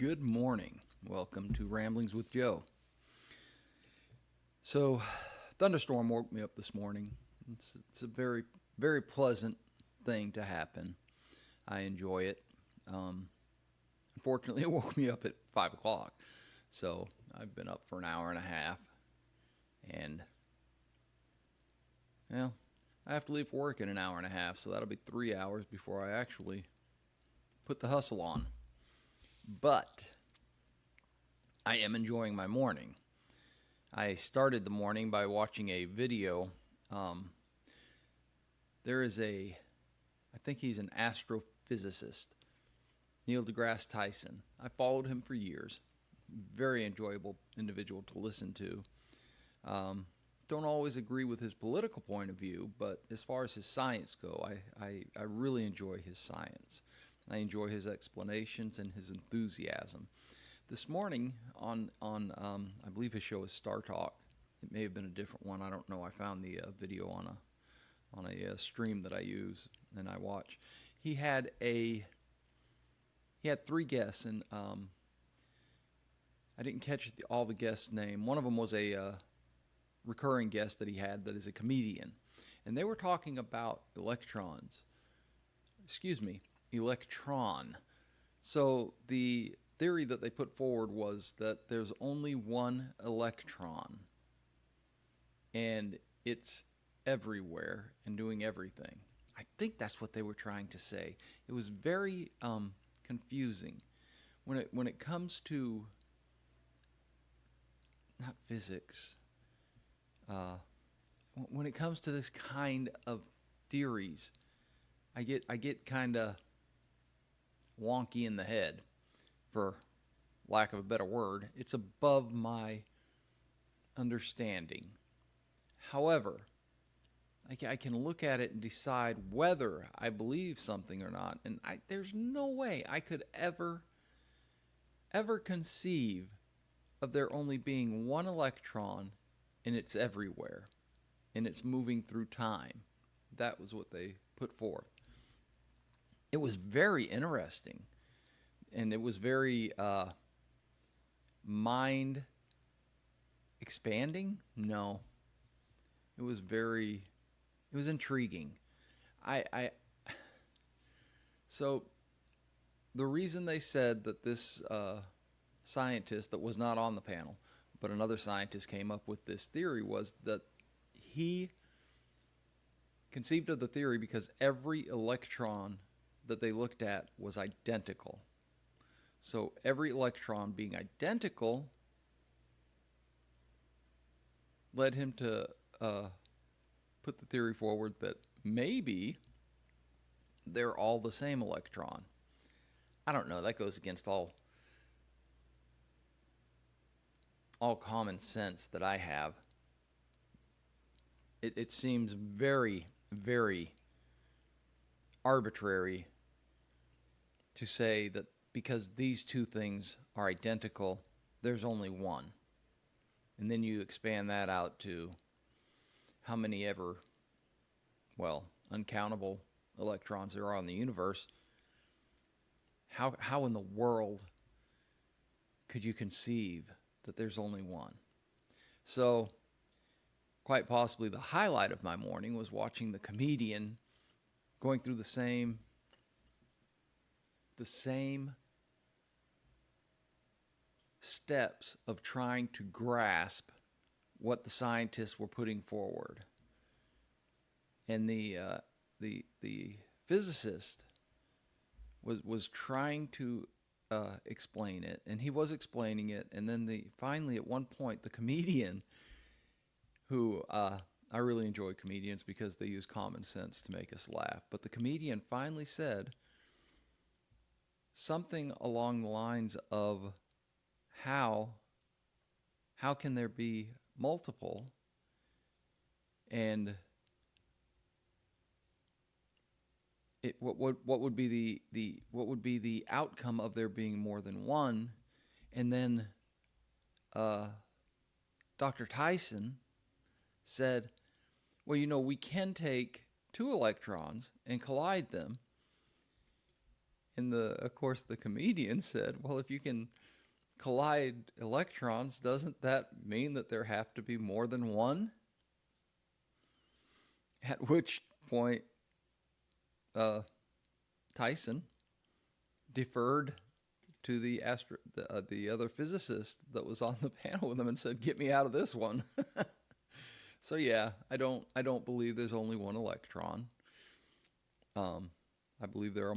Good morning. Welcome to Ramblings with Joe. So, thunderstorm woke me up this morning. It's a very, very pleasant thing to happen. I enjoy it. Um, Unfortunately, it woke me up at 5 o'clock. So, I've been up for an hour and a half. And, well, I have to leave for work in an hour and a half. So, that'll be 3 hours before I actually put the hustle on. But I am enjoying my morning. I started the morning by watching a video. There is I think he's an astrophysicist, Neil deGrasse Tyson. I followed him for years. Very enjoyable individual to listen to. Don't always agree with his political point of view, but as far as his science go, I really enjoy his science. I enjoy his explanations and his enthusiasm. This morning on I believe his show is Star Talk. It may have been a different one. I don't know. I found the video on a stream that I use and I watch. He had three guests, and I didn't catch all the guests' name. One of them was a recurring guest that he had that is a comedian, and they were talking about electrons. Excuse me, electron. So the theory that they put forward was that there's only one electron, and it's everywhere and doing everything. I think that's what they were trying to say. It was very confusing when it comes to not physics. When it comes to this kind of theories, I get kind of wonky in the head, for lack of a better word. It's above my understanding. However, I can look at it and decide whether I believe something or not. And there's no way I could ever conceive of there only being one electron and it's everywhere and it's moving through time. That was what they put forth. It was very interesting, and it was very mind expanding. It was intriguing. So the reason they said that this scientist that was not on the panel, but another scientist came up with this theory, was that he conceived of the theory because every electron that they looked at was identical. So every electron being identical led him to put the theory forward that maybe they're all the same electron. I don't know. That goes against all common sense that I have. It seems very, very arbitrary to say that because these two things are identical, there's only one. And then you expand that out to how many uncountable electrons there are in the universe. How in the world could you conceive that there's only one? So, quite possibly the highlight of my morning was watching the comedian going through the same steps of trying to grasp what the scientists were putting forward. And the physicist was trying to explain it, and he was explaining it, and then finally at one point the comedian, who I really enjoy comedians because they use common sense to make us laugh, but the comedian finally said something along the lines of how can there be multiple, and what would be the outcome of there being more than one? And then Dr. Tyson said, well, we can take two electrons and collide them, And of course, the comedian said, well, if you can collide electrons, doesn't that mean that there have to be more than one? At which point, Tyson deferred to the other physicist that was on the panel with him and said, "Get me out of this one." So yeah, I don't believe there's only one electron. I believe there are,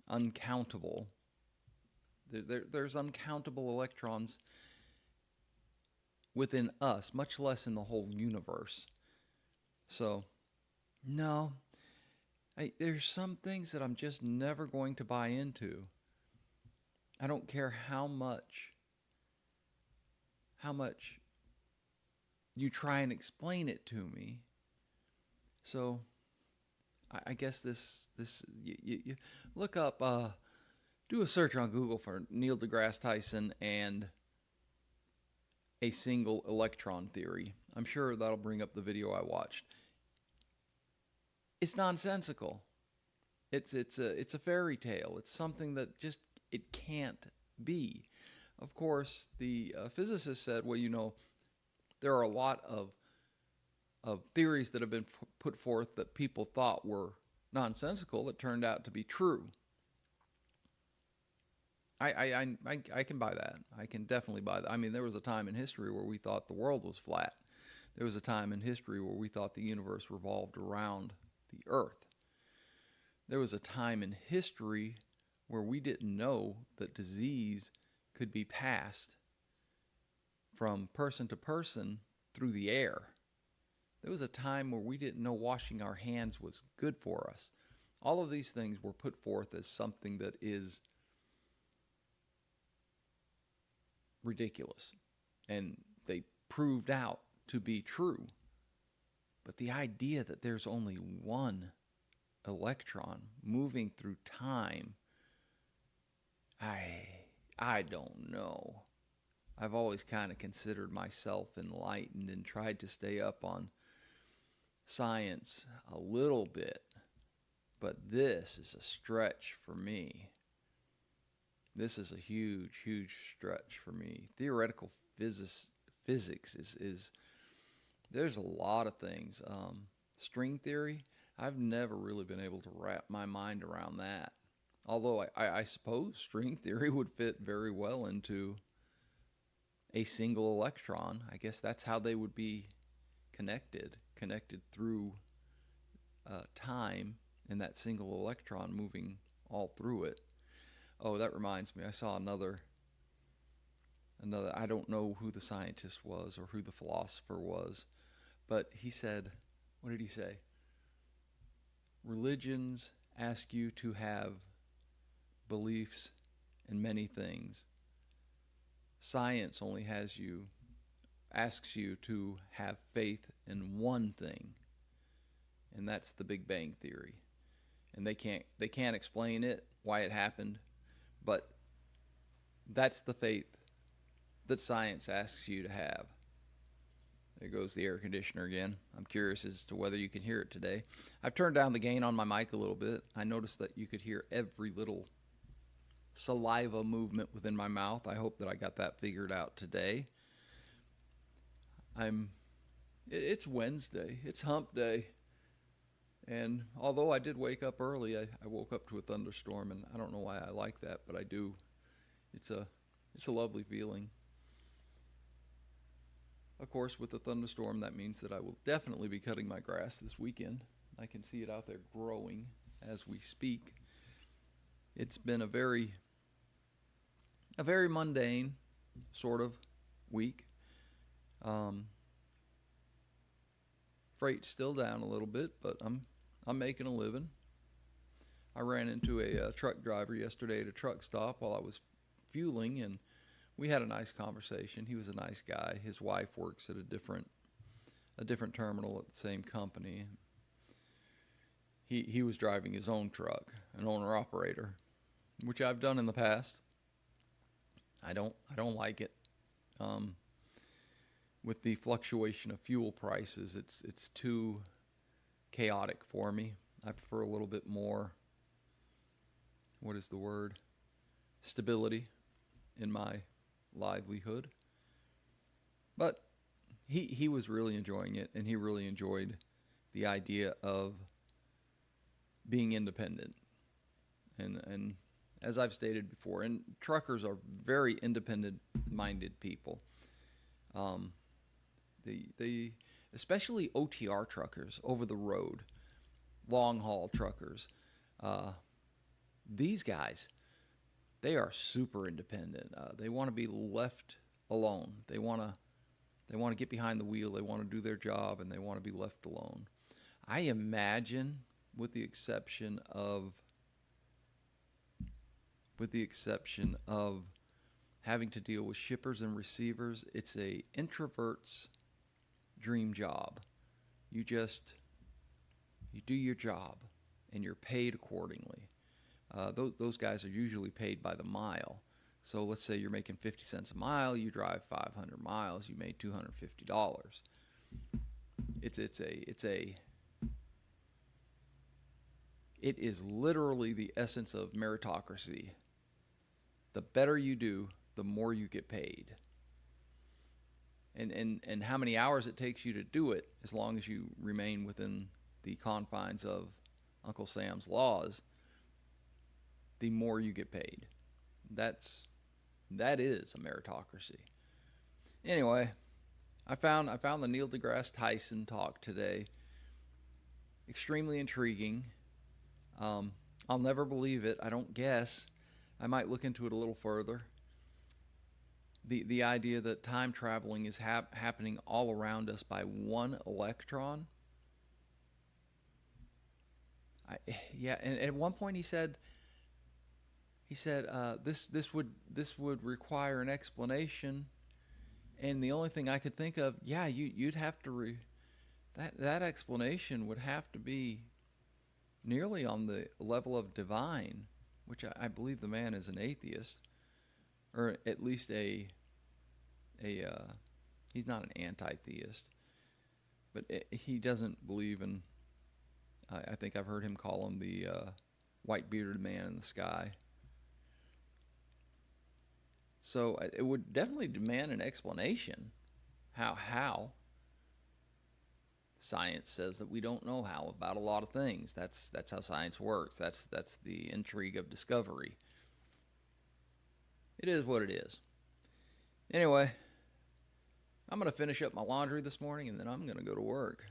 uncountable. There's uncountable electrons within us, much less in the whole universe. So, no, there's some things that I'm just never going to buy into. I don't care how much you try and explain it to me. So, I guess this you look up, do a search on Google for Neil deGrasse Tyson and a single electron theory. I'm sure that'll bring up the video I watched. It's nonsensical. It's a fairy tale. It's something that just it can't be. Of course, the physicist said, well, there are a lot of theories that have been put forth that people thought were nonsensical that turned out to be true. I can buy that. I can definitely buy that. I mean, there was a time in history where we thought the world was flat. There was a time in history where we thought the universe revolved around the earth. There was a time in history where we didn't know that disease could be passed from person to person through the air. There was a time where we didn't know washing our hands was good for us. All of these things were put forth as something that is ridiculous, and they proved out to be true. But the idea that there's only one electron moving through time, I don't know. I've always kind of considered myself enlightened and tried to stay up on science a little bit, but this is a stretch for me. This is a huge, huge stretch for me. Theoretical physics is there's a lot of things. String theory, I've never really been able to wrap my mind around that. Although I suppose string theory would fit very well into a single electron. I guess that's how they would be connected through time, and that single electron moving all through it. Oh, that reminds me, I saw another, I don't know who the scientist was or who the philosopher was, but he said, what did he say? Religions ask you to have beliefs in many things. Science only asks you to have faith in one thing, and that's the Big Bang Theory. And they can't explain it, why it happened, but that's the faith that science asks you to have. There goes the air conditioner again. I'm curious as to whether you can hear it today. I've turned down the gain on my mic a little bit. I noticed that you could hear every little saliva movement within my mouth. I hope that I got that figured out today. It's Wednesday. It's hump day. And although I did wake up early, I woke up to a thunderstorm, and I don't know why I like that, but I do. It's a lovely feeling. Of course, with the thunderstorm, that means that I will definitely be cutting my grass this weekend. I can see it out there growing as we speak. It's been a very mundane sort of week. Freight's still down a little bit, but I'm making a living. I ran into a truck driver yesterday at a truck stop while I was fueling, and we had a nice conversation. He was a nice guy. His wife works at a different terminal at the same company. He was driving his own truck, an owner operator, which I've done in the past. I don't like it. With the fluctuation of fuel prices, it's too chaotic for me. I prefer a little bit more what is the word? Stability in my livelihood. But he was really enjoying it, and he really enjoyed the idea of being independent. And as I've stated before, and truckers are very independent-minded people. Um, the especially OTR truckers, over the road, long haul truckers. These guys, they are super independent. They want to be left alone. They want to get behind the wheel. They want to do their job, and they want to be left alone. I imagine, with the exception of having to deal with shippers and receivers, it's a introvert's dream job. You do your job, and you're paid accordingly. Those guys are usually paid by the mile. So let's say you're making 50 cents a mile, you drive 500 miles, you made $250. It is literally the essence of meritocracy. The better you do, the more you get paid. And how many hours it takes you to do it, as long as you remain within the confines of Uncle Sam's laws, the more you get paid. That is a meritocracy. Anyway, I found the Neil deGrasse Tyson talk today extremely intriguing. I'll never believe it. I don't guess. I might look into it a little further. The idea that time traveling is happening all around us by one electron. And at one point he said this would require an explanation, and the only thing I could think of, you'd have to that explanation would have to be nearly on the level of divine, which I believe the man is an atheist, or at least he's not an anti-theist, but he doesn't believe in. I think I've heard him call him the white bearded man in the sky. So it would definitely demand an explanation. How? Science says that we don't know how about a lot of things. That's how science works. That's the intrigue of discovery. It is what it is. Anyway, I'm going to finish up my laundry this morning, and then I'm going to go to work.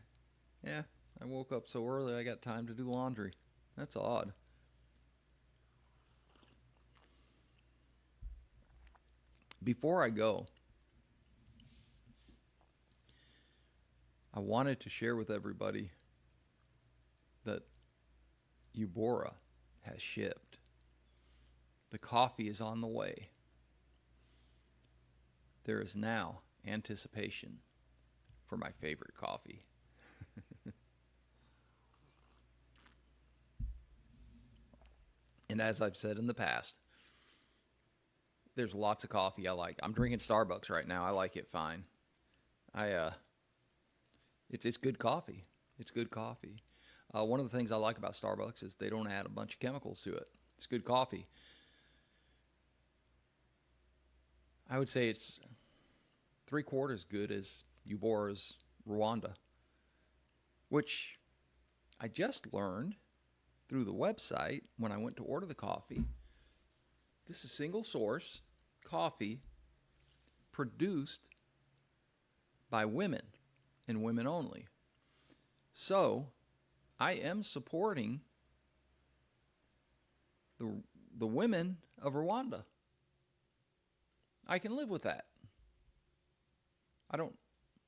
Yeah, I woke up so early I got time to do laundry. That's odd. Before I go, I wanted to share with everybody that Eubora has shipped. The coffee is on the way. There is now anticipation for my favorite coffee. And as I've said in the past, there's lots of coffee I like. I'm drinking Starbucks right now. I like it fine. It's good coffee. It's good coffee. One of the things I like about Starbucks is they don't add a bunch of chemicals to it. It's good coffee. I would say it's 3/4 good as Eubora's Rwanda, which I just learned through the website when I went to order the coffee. This is single source coffee produced by women and women only. So I am supporting the women of Rwanda. I can live with that. I don't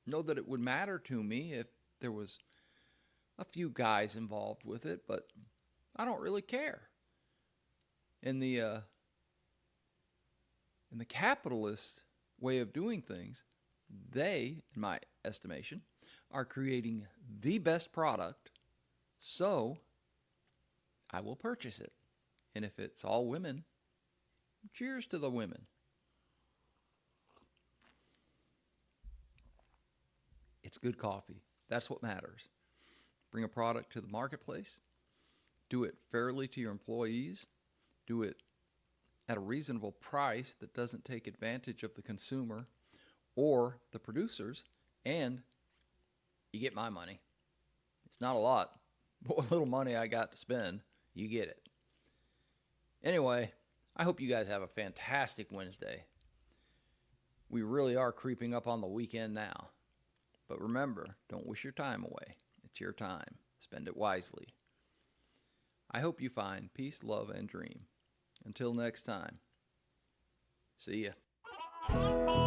know that it would matter to me if there was a few guys involved with it, but I don't really care. In the capitalist way of doing things, they, in my estimation, are creating the best product, so I will purchase it. And if it's all women, cheers to the women. It's good coffee. That's what matters. Bring a product to the marketplace. Do it fairly to your employees. Do it at a reasonable price that doesn't take advantage of the consumer or the producers, and you get my money. It's not a lot, but what little money I got to spend, you get it. Anyway, I hope you guys have a fantastic Wednesday. We really are creeping up on the weekend now. But remember, don't wish your time away. It's your time. Spend it wisely. I hope you find peace, love, and dream. Until next time, see ya.